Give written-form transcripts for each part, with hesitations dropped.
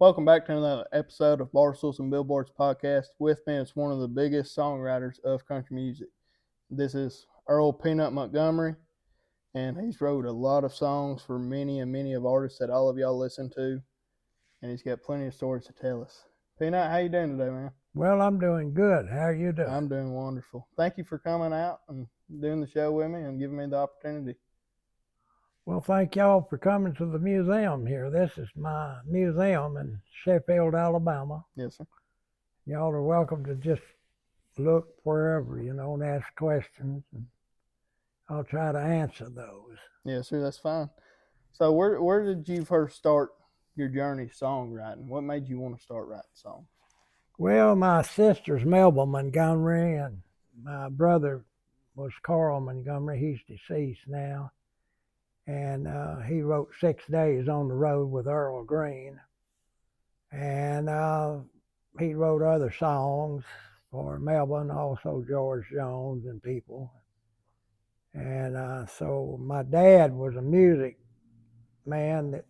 Welcome back to another episode of Barstools and Billboards podcast. With me is one of the biggest songwriters of country music. This is Earl Peanutt Montgomery, and he's wrote a lot of songs for many and many of artists that all of y'all listen to, and he's got plenty of stories to tell us. Peanut, how you doing today, man? Well, I'm doing good. How are you doing? I'm doing wonderful. Thank you for coming out and doing the show with me and giving me the opportunity. Well, thank y'all for coming to the museum here. This is my museum in Sheffield, Alabama. Yes, sir. Y'all are welcome to just look wherever, and ask questions, and I'll try to answer those. Yes, sir, that's fine. So where did you first start your journey songwriting? What made you want to start writing songs? Well, my sister's Melba Montgomery, and my brother was Carl Montgomery. He's deceased now. And he wrote 6 Days on the Road with Earl Green. And he wrote other songs for Melbourne, also George Jones and people. And so my dad was a music man that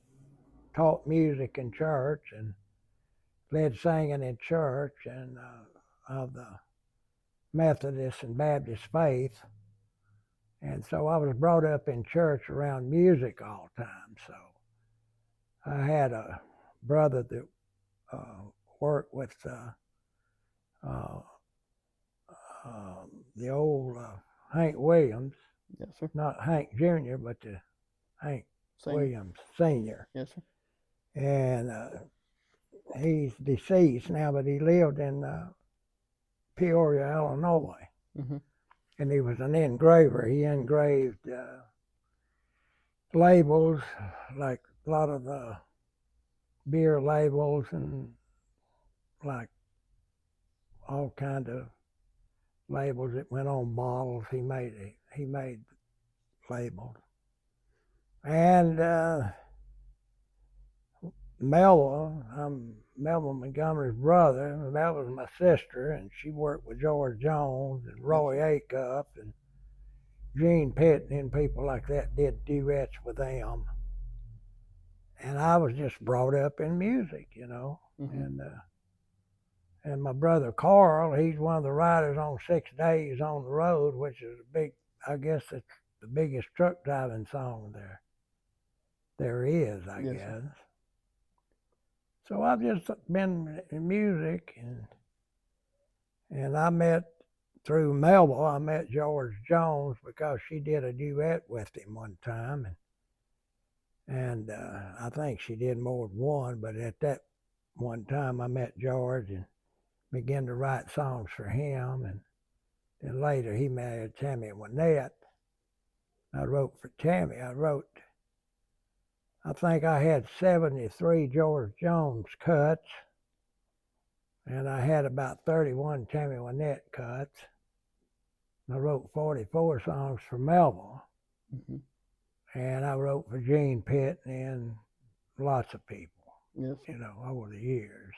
taught music in church and led singing in church and of the Methodist and Baptist faith. And so I was brought up in church around music all the time. So I had a brother that worked with the old Hank Williams. Yes, sir. Not Hank Jr., but the Hank Williams Sr. Yes, sir. And he's deceased now, but he lived in Peoria, Illinois. Mm-hmm. And he was an engraver. He engraved labels, like a lot of the beer labels and like all kind of labels that went on bottles. He made labels. And I'm Melba Montgomery's brother, and that was my sister, and she worked with George Jones and Roy Acuff and Gene Pitney and people like that, did duets with them. And I was just brought up in music, Mm-hmm. And my brother Carl, he's one of the writers on 6 Days on the Road, which is I guess it's the biggest truck driving song there is, I Yes, guess. sir. So I've just been in music, and I met, through Melville, I met George Jones because she did a duet with him one time, and I think she did more than one, but at that one time I met George and began to write songs for him, and then later he married Tammy Wynette. I wrote for Tammy. I think I had 73 George Jones cuts, and I had about 31 Tammy Wynette cuts. I wrote 44 songs for Melville, Mm-hmm. and I wrote for Gene Pitney and lots of people, yes, over the years.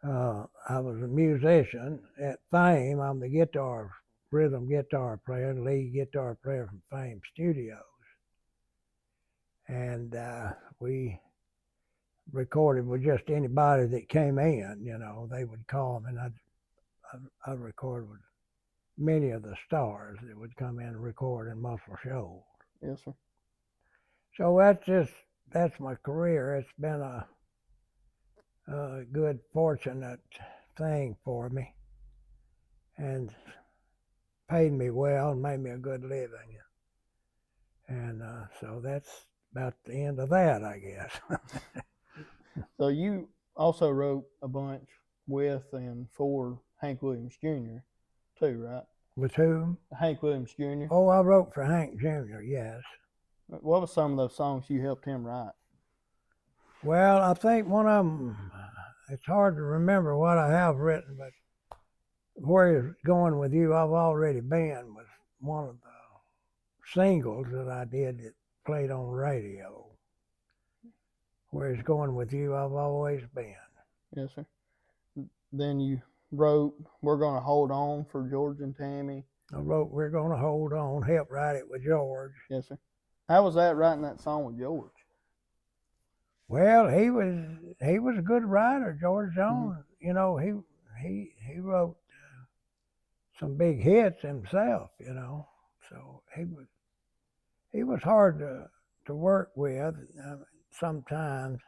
So I was a musician at Fame. I'm the rhythm guitar player, lead guitar player from Fame Studios. And we recorded with just anybody that came in, they would call me, and I recorded with many of the stars that would come in and record in Muscle Shoals. Yes, sir. So that's my career. It's been a good, fortunate thing for me, and paid me well and made me a good living. And so that's about the end of that, I guess. So you also wrote a bunch with and for Hank Williams Jr. too, right? With whom? Hank Williams Jr. Oh, I wrote for Hank Jr., yes. What was some of those songs you helped him write? Well, I think one of them, it's hard to remember what I have written, but Where It's Going With You, I've Already Been, was one of the singles that I did that played on radio. Where It's Going With You, I've Always Been. Yes, sir. Then you wrote We're Gonna Hold On for George and Tammy. I wrote We're Gonna Hold On, helped write it with George. Yes, sir. How was that writing that song with George? Well, he was a good writer, George Jones. You know, he wrote some big hits himself. You know, so he was hard to work with sometimes.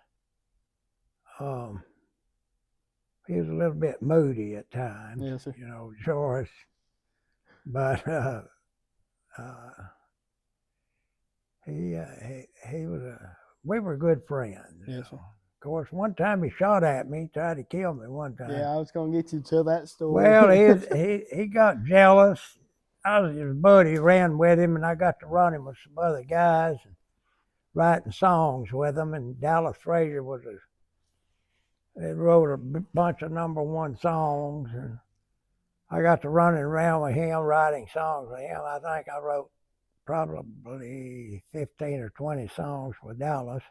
Um, he was a little bit moody at times. Yes, sir. You know, George, but uh, he was a. We were good friends. Yes, sir. Of course, one time he shot at me, tried to kill me one time. Yeah, I was gonna get you to that story. Well, he got jealous. I was his buddy, ran with him, and I got to run him with some other guys and writing songs with him. And Dallas Frazier he wrote a bunch of #1 songs, and I got to running around with him, writing songs with him. I think I wrote probably 15 or 20 songs with Dallas.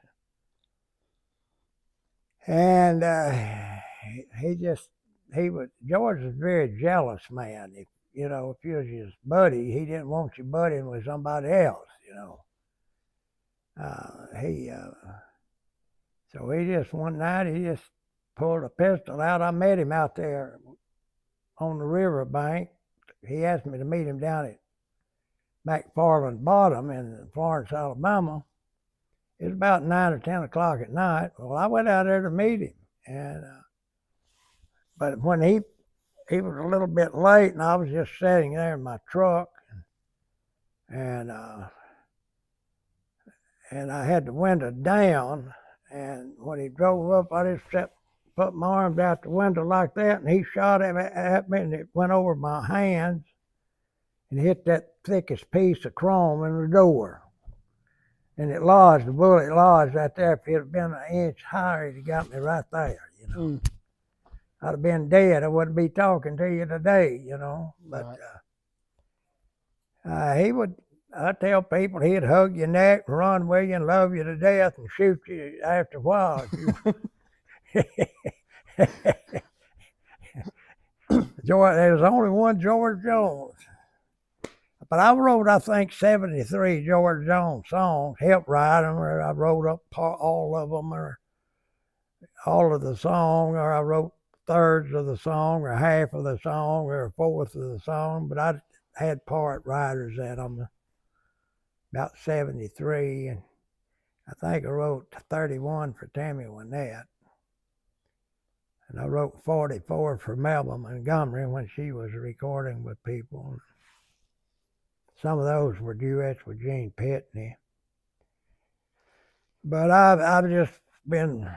And George was a very jealous man. If you was his buddy, he didn't want you buddying with somebody else. So he just one night he just pulled a pistol out. I met him out there on the river bank. He asked me to meet him down at McFarland Bottom in Florence, Alabama. It was about 9 or 10 o'clock at night. Well, I went out there to meet him, and but when he was a little bit late, and I was just sitting there in my truck, and I had the window down, and when he drove up, I just put my arms out the window like that, and he shot at me, and it went over my hands and hit that thickest piece of chrome in the door. And the bullet lodged right there. If it had been an inch higher, he'd have got me right there, I'd have been dead. I wouldn't be talking to you today, But I tell people he'd hug your neck and run with you and love you to death and shoot you after a while. There's only one George Jones. But I wrote, I think, 73 George Jones songs, helped write them, or I wrote up all of them, or all of the song, or I wrote thirds of the song, or half of the song, or a fourth of the song. But I had part writers at them, about 73, and I think I wrote 31 for Tammy Wynette. And I wrote 44 for Peanutt Montgomery when she was recording with people. Some of those were duets with Gene Pitney. But I've just been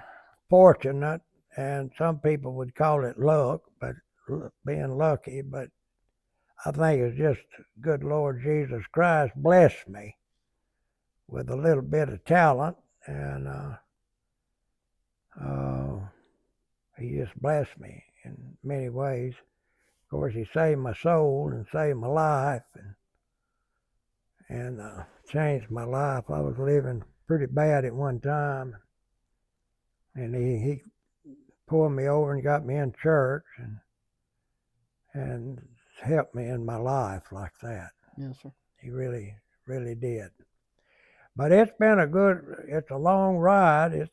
fortunate, and some people would call it luck, but being lucky, but I think it's just good Lord Jesus Christ blessed me with a little bit of talent, and he just blessed me in many ways. Of course, he saved my soul and saved my life, and changed my life. I was living pretty bad at one time, and he pulled me over and got me in church and helped me in my life like that. Yes, sir. He really, really did. But it's a long ride.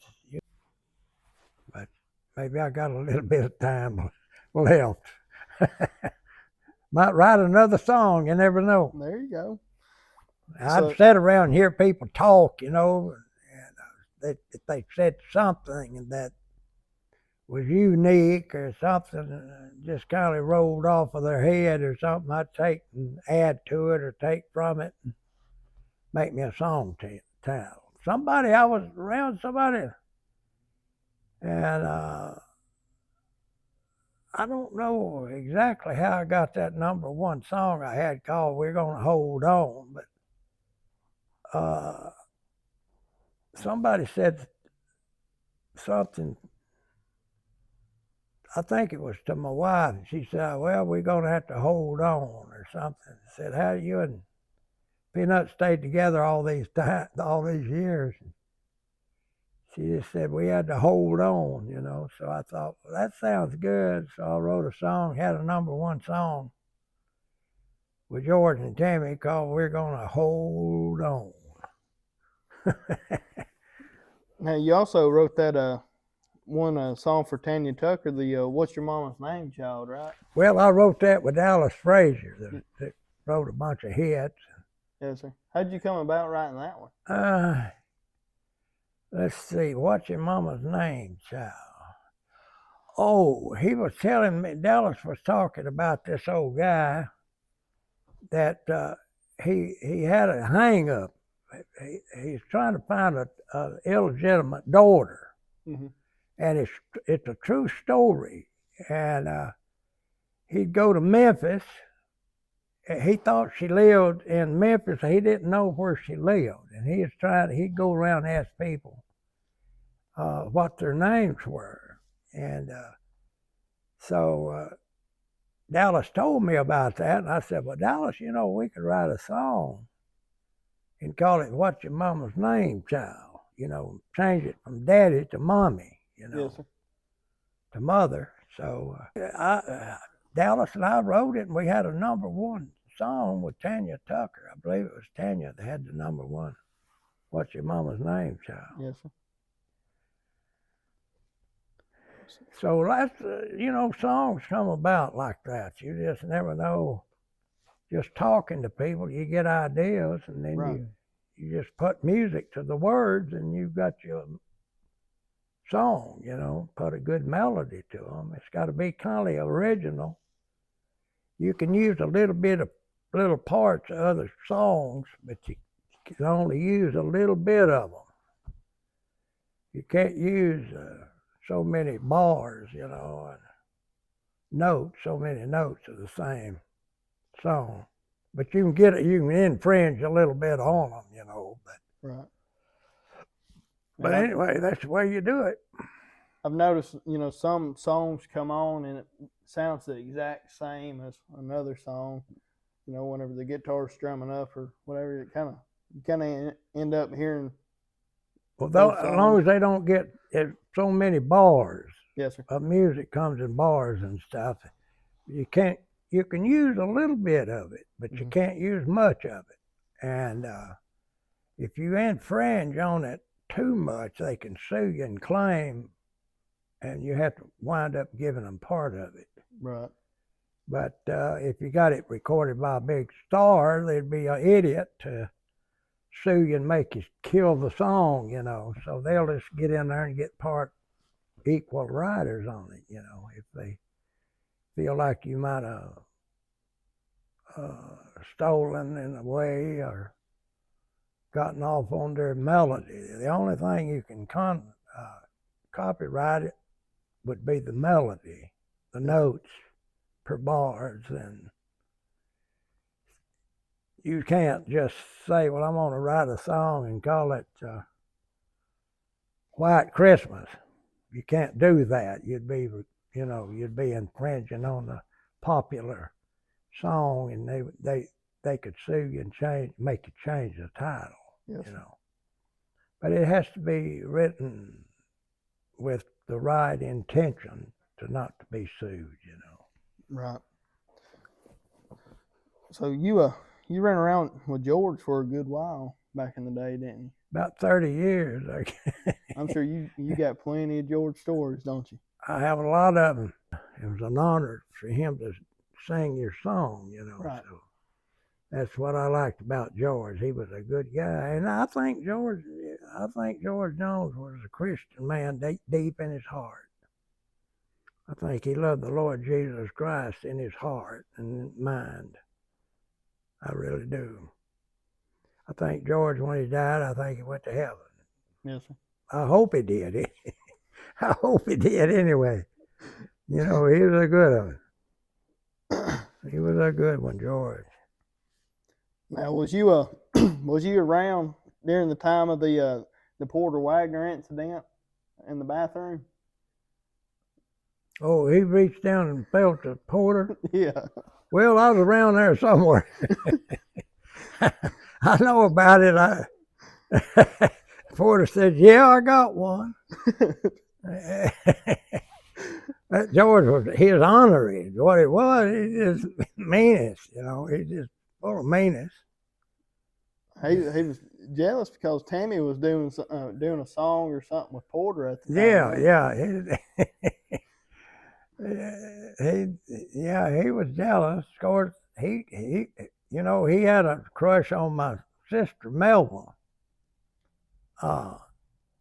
But maybe I got a little bit of time left. Might write another song, you never know. There you go. I'd sit around and hear people talk, and if they said something that was unique or something just kind of rolled off of their head or something, I'd take and add to it or take from it and make me a song title. I was around somebody, and I don't know exactly how I got that #1 song I had called "We're Gonna Hold On," but somebody said something, I think it was to my wife. She said, "Well, we're going to have to hold on," or something. I said, "How you and Peanut stayed together all these years?" She just said, "We had to hold on," So I thought, well, that sounds good. So I wrote a song, had a #1 song with George and Tammy called "We're Gonna Hold On." Now you also wrote that one song for Tanya Tucker, the "What's Your Mama's Name" child, right? Well, I wrote that with Dallas Frazier, that wrote a bunch of hits. Yes, sir. How'd you come about writing that one? Let's see, what's your mama's name, child? Oh, he was telling me, Dallas was talking about this old guy that he had a hang up. He's trying to find a illegitimate daughter, Mm-hmm. and it's a true story. And he'd go to Memphis. He thought she lived in Memphis. He didn't know where she lived, and he'd go around and ask people what their names were. And so Dallas told me about that, and I said, well, Dallas, we could write a song and call it "What's Your Mama's Name, Child?" Change it from daddy to mommy, Yes, sir. to mother. So Dallas and I wrote it, and we had a #1 song with Tanya Tucker. I believe it was Tanya that had the #1. What's Your Mama's Name, Child? Yes, sir. So that's, songs come about like that. You just never know. Just talking to people, you get ideas, and then Right. you just put music to the words, and you've got your song, put a good melody to them. It's got to be kind of original. You can use a little bit of little parts of other songs, but you can only use a little bit of them. You can't use so many bars, and notes, so many notes of the same song. But you can infringe a little bit on them, but Right. But Yeah, anyway, that's the way you do it. I've noticed, some songs come on and it sounds the exact same as another song. Whenever the guitar's strumming up or whatever, you kind of end up hearing. Well, as long as they don't get so many bars. Yes, sir. Of music comes in bars and stuff. You can use a little bit of it, but you can't use much of it. And if you infringe on it too much, they can sue you and claim, and you have to wind up giving them part of it. Right. But if you got it recorded by a big star, they'd be an idiot to sue you and make you kill the song, So they'll just get in there and get part equal writers on it, if they feel like you might have stolen in a way or gotten off on their melody. The only thing you can copyright it would be the melody, the notes per bars, and you can't just say, well, I'm going to write a song and call it White Christmas. You can't do that. You'd be infringing on the popular song, and they could sue you and make you change the title. Yes. But it has to be written with the right intention to not to be sued. Right. So you ran around with George for a good while back in the day, didn't you? About 30 years. I'm sure you got plenty of George stories, don't you? I have a lot of them. It was an honor for him to sing your song, Right. So that's what I liked about George. He was a good guy, and I think George Jones was a Christian man deep in his heart. I think he loved the Lord Jesus Christ in his heart and mind. I really do. I think George, when he died, I think he went to heaven. Yes, sir. I hope he did. I hope he did anyway. He was a good one. He was a good one, George. Now, was you around during the time of the Porter Wagner incident in the bathroom? Oh, he reached down and felt the Porter? Yeah. Well, I was around there somewhere. I know about it. Porter said, yeah, I got one. George was his honorary. What it was, he just meanness, he's just full of meanness. he was jealous because Tammy was doing a song or something with Porter at the time. Yeah. He was jealous. Of course, he he had a crush on my sister Melba.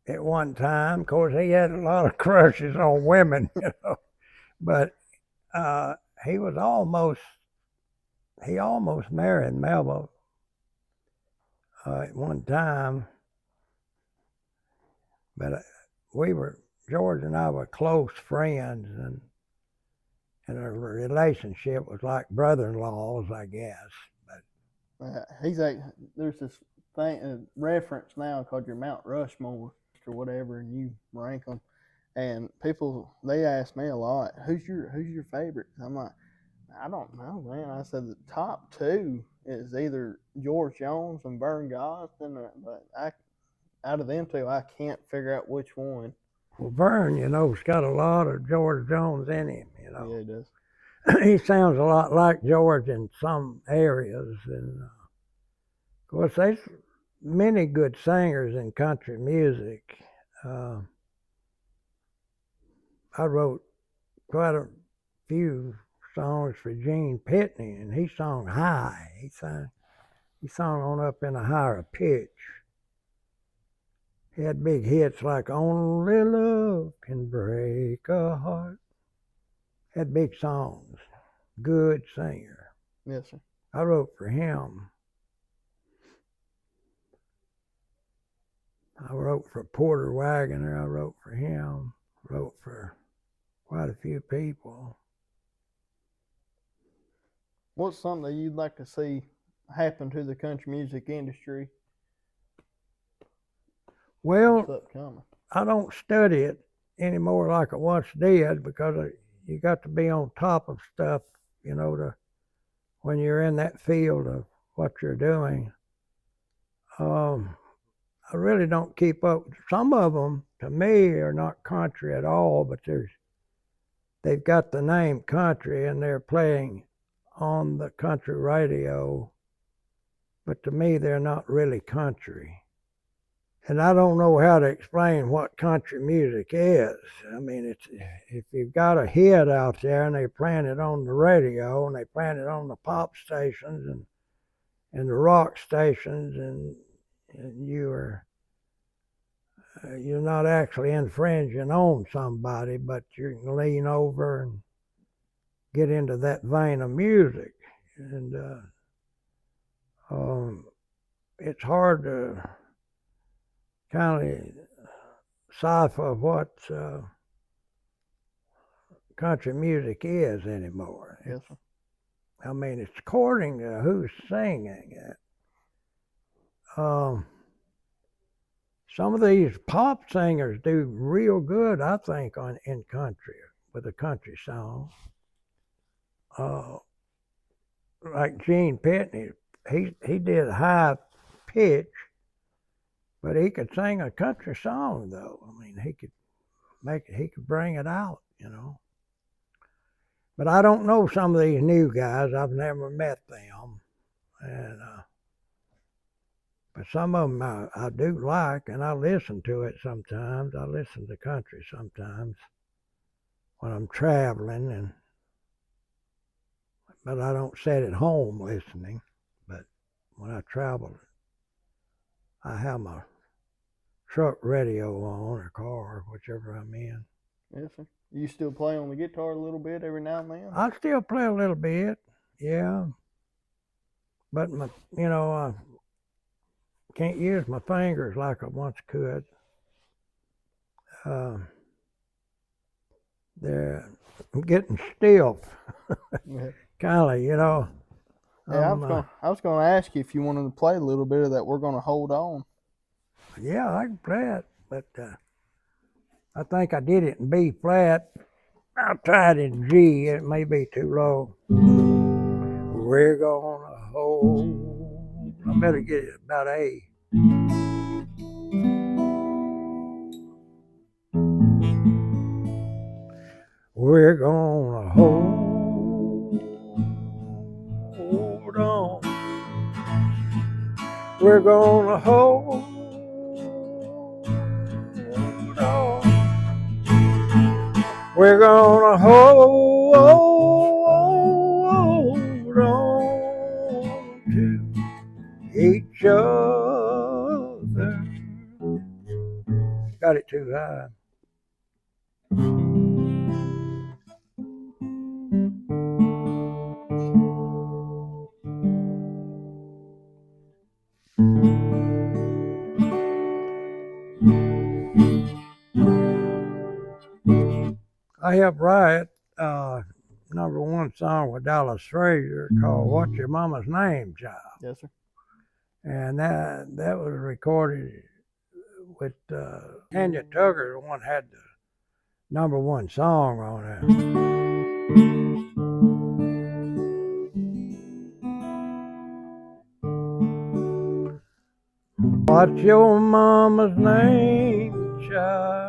At one time, of course, he had a lot of crushes on women, but he was almost married Melba at one time, but George and I were close friends, and our relationship was like brother-in-laws, I guess. But he's like, there's this thing reference now called your Mount Rushmore or whatever, and you rank them. And people they ask me a lot, who's your favorite? I'm like, I don't know, man. I said the top two is either George Jones and Vern Gosdin, but out of them two, I can't figure out which one. Well, Vern, has got a lot of George Jones in him. Yeah, he does. He sounds a lot like George in some areas, and of course, there's many good singers in country music. I wrote quite a few songs for Gene Pitney, and he sung high. He sung on up in a higher pitch. He had big hits like Only Love Can Break a Heart. Had big songs. Good singer. Yes, sir. I wrote for him. I wrote for Porter Wagoner. I wrote for him. Wrote for quite a few people. What's something that you'd like to see happen to the country music industry? Well, I don't study it anymore like I once did, because you got to be on top of stuff, when you're in that field of what you're doing. I really don't keep up. Some of them, to me, are not country at all, but they've got the name country and they're playing on the country radio, but to me, they're not really country. And I don't know how to explain what country music is. I mean, if you've got a hit out there and they're playing it on the radio and they're playing it on the pop stations and the rock stations, and you're not actually infringing on somebody, but you can lean over and get into that vein of music. And it's hard to kind of decipher what country music is anymore. Yes, sir. I mean, it's according to who's singing it. Some of these pop singers do real good, I think, in country, with a country song. Like Gene Pitney, he did high pitch, but he could sing a country song, though. I mean, he could bring it out, But I don't know some of these new guys. I've never met them, and but some of them I do like, and I listen to it sometimes. I listen to country sometimes when I'm traveling, but I don't sit at home listening. But when I travel, I have my truck radio on, or car, whichever I'm in. Yes, sir. You still play on the guitar a little bit every now and then? I still play a little bit, yeah. But I can't use my fingers like I once could. They're getting stiff, Yeah. kind of, Yeah, I was going to ask you if you wanted to play a little bit of that. We're going to hold on. Yeah, I can play it, but I think I did it in B flat. I'll try it in G. It may be too low. We're gonna hold. I better get it about A. We're gonna hold on We're gonna hold on. We're gonna hold on to each other. Got it too high. I helped write #1 song with Dallas Frazier called "What's Your Mama's Name, Child?" Yes, sir. And that was recorded with Tanya Tugger, the one had the #1 song on it. What's your mama's name, child?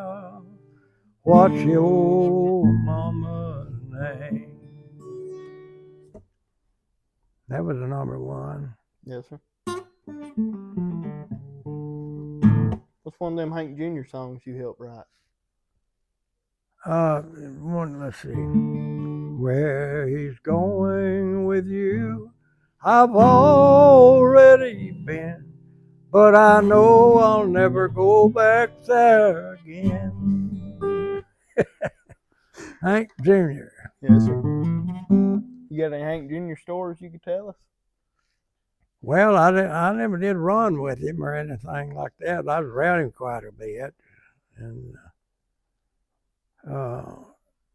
What's your mama's name? That was the #1. Yes, sir. What's one of them Hank Jr. songs you helped write? Let's see. Where he's going with you, I've already been, but I know I'll never go back there again. Hank Jr. Yes, sir. You got any Hank Jr. stories you could tell us? Well, I never did run with him or anything like that. I was around him quite a bit. And of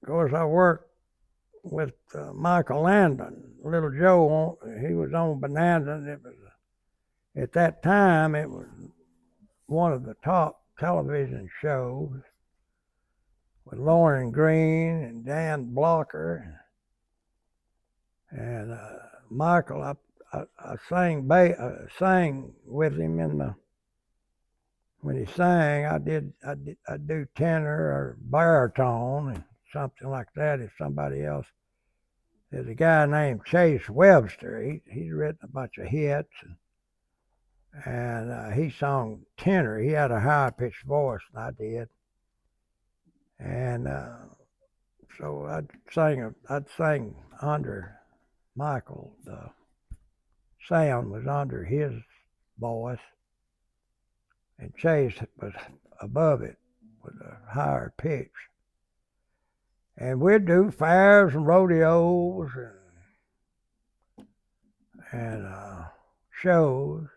course, I worked with Michael Landon. Little Joe, he was on Bonanza. And it was, at that time, it was one of the top television shows with Lauren Green and Dan Blocker. And Michael, I sang with him when he sang. I do tenor or baritone and something like that. If somebody else, there's a guy named Chase Webster. He's written a bunch of hits, and he sung tenor. He had a higher pitched voice than I did, and so I'd sing under Michael. The sound was under his voice, and Chase was above it with a higher pitch. And we'd do fairs and rodeos and shows.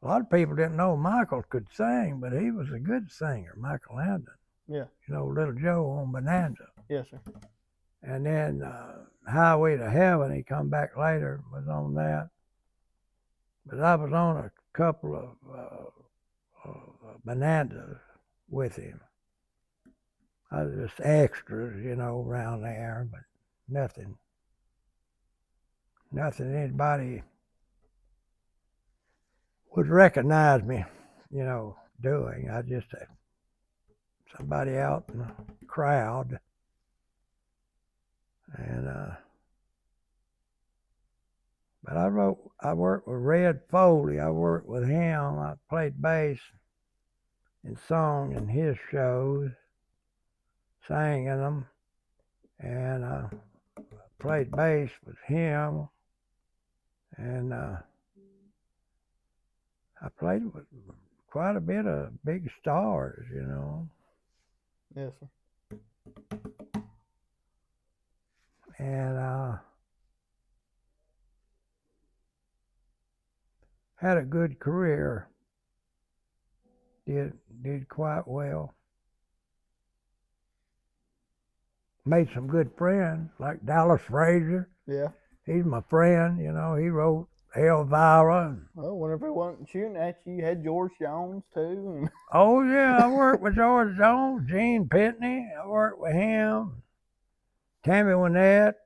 A lot of people didn't know Michael could sing, but he was a good singer, Michael Landon. Yeah. You know, Little Joe on Bonanza. Yes, sir. And then Highway to Heaven, he come back later, was on that. But I was on a couple of Bonanzas with him. I was just extras, you know, around there, but nothing anybody would recognize me, you know, doing. I just somebody out in the crowd. And but I worked with Red Foley. I worked with him. I played bass and sung in his shows, sang in them, and played bass with him. And I played with quite a bit of big stars, you know. Yes, sir. And had a good career. Did quite well. Made some good friends, like Dallas Frazier. Yeah. He's my friend, you know. He wrote Elvira. Well, whenever he wasn't shooting at you, you had George Jones too. Oh yeah, I worked with George Jones, Gene Pitney. I worked with him. Tammy Wynette.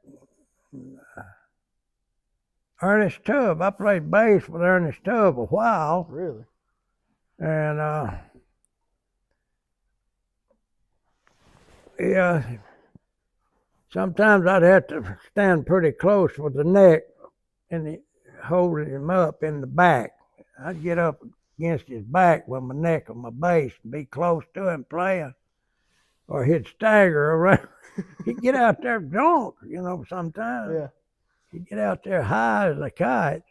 Ernest Tubb. I played bass with Ernest Tubb a while. Really? And yeah, sometimes I'd have to stand pretty close with the neck in the holding him up in the back. I'd get up against his back with my neck on my bass and be close to him playing, or he'd stagger around. He'd get out there drunk, sometimes. Yeah. He'd get out there high as a kite.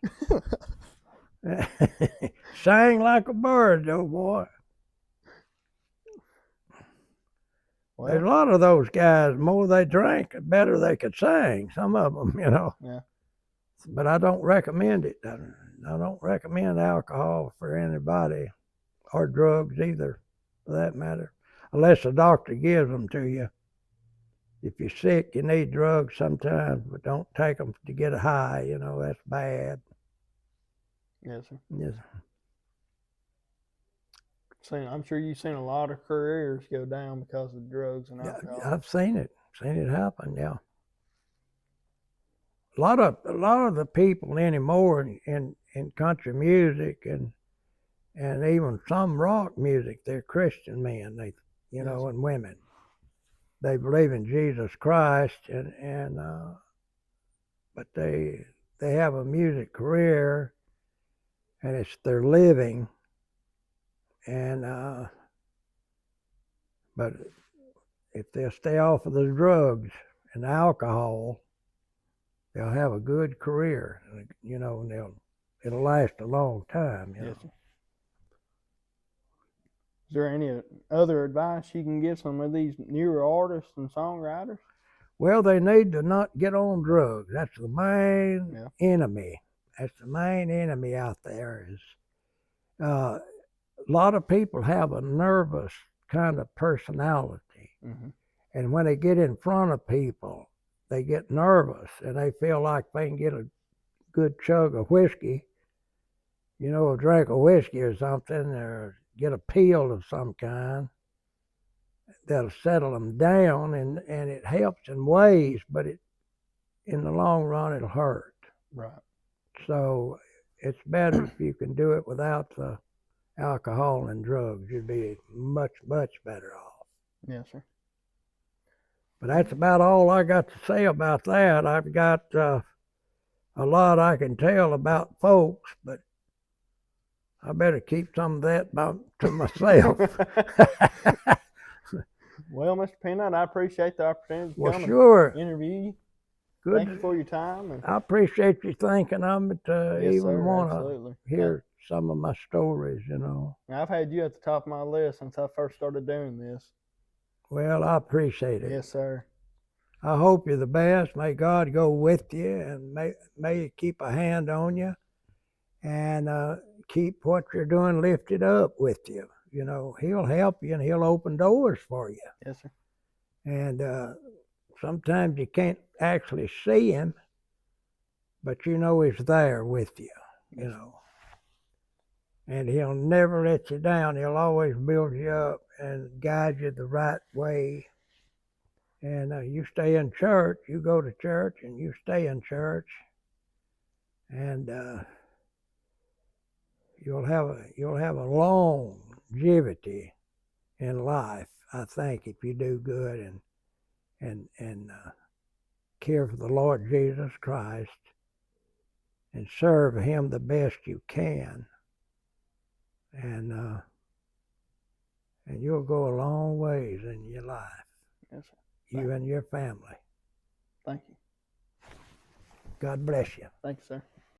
Sang like a bird, though, boy. Well, There's a lot of those guys, the more they drank, the better they could sing. Some of them, Yeah. But I don't recommend it. I don't recommend alcohol for anybody, or drugs either, for that matter, unless the doctor gives them to you. If you're sick, you need drugs sometimes, but don't take them to get a high. That's bad. Yes, sir. Yes. I'm sure you've seen a lot of careers go down because of drugs and alcohol. I've seen it happen. Yeah. A lot of the people anymore in country music and even some rock music, they're Christian men. And women. They believe in Jesus Christ, but they have a music career, and it's their living. And but if they'll stay off of the drugs and alcohol, they'll have a good career, and it'll last a long time. Yes, sir. Is there any other advice you can give some of these newer artists and songwriters? Well, they need to not get on drugs. That's the main enemy. That's the main enemy out there. Is a lot of people have a nervous kind of personality, and when they get in front of people, they get nervous and they feel like they can get a good chug of whiskey, a drink of whiskey or something, or get a pill of some kind that'll settle them down, and it helps in ways, but in the long run it'll hurt. Right. So it's better if you can do it without the alcohol and drugs. You'd be much, much better off. Yes, sir. But that's about all I got to say about that. I've got a lot I can tell about folks, but I better keep some of that to myself. Well, Mr. Peanut, I appreciate the opportunity to come and interview you. Good. Thank you for your time. I appreciate you thinking of me to even want to hear some of my stories, I've had you at the top of my list since I first started doing this. Well, I appreciate it. Yes, sir. I hope you're the best. May God go with you, and may He keep a hand on you, and keep what you're doing lifted up with you. He'll help you and He'll open doors for you. Yes, sir. And sometimes you can't actually see Him, but He's there with you, And He'll never let you down. He'll always build you up and guide you the right way. And you stay in church, you go to church, and you stay in church. And you'll have a longevity in life, I think, if you do good and care for the Lord Jesus Christ and serve Him the best you can, and you'll go a long ways in your life. Yes, sir. You and your family. Thank you. God bless you. Thank you, sir.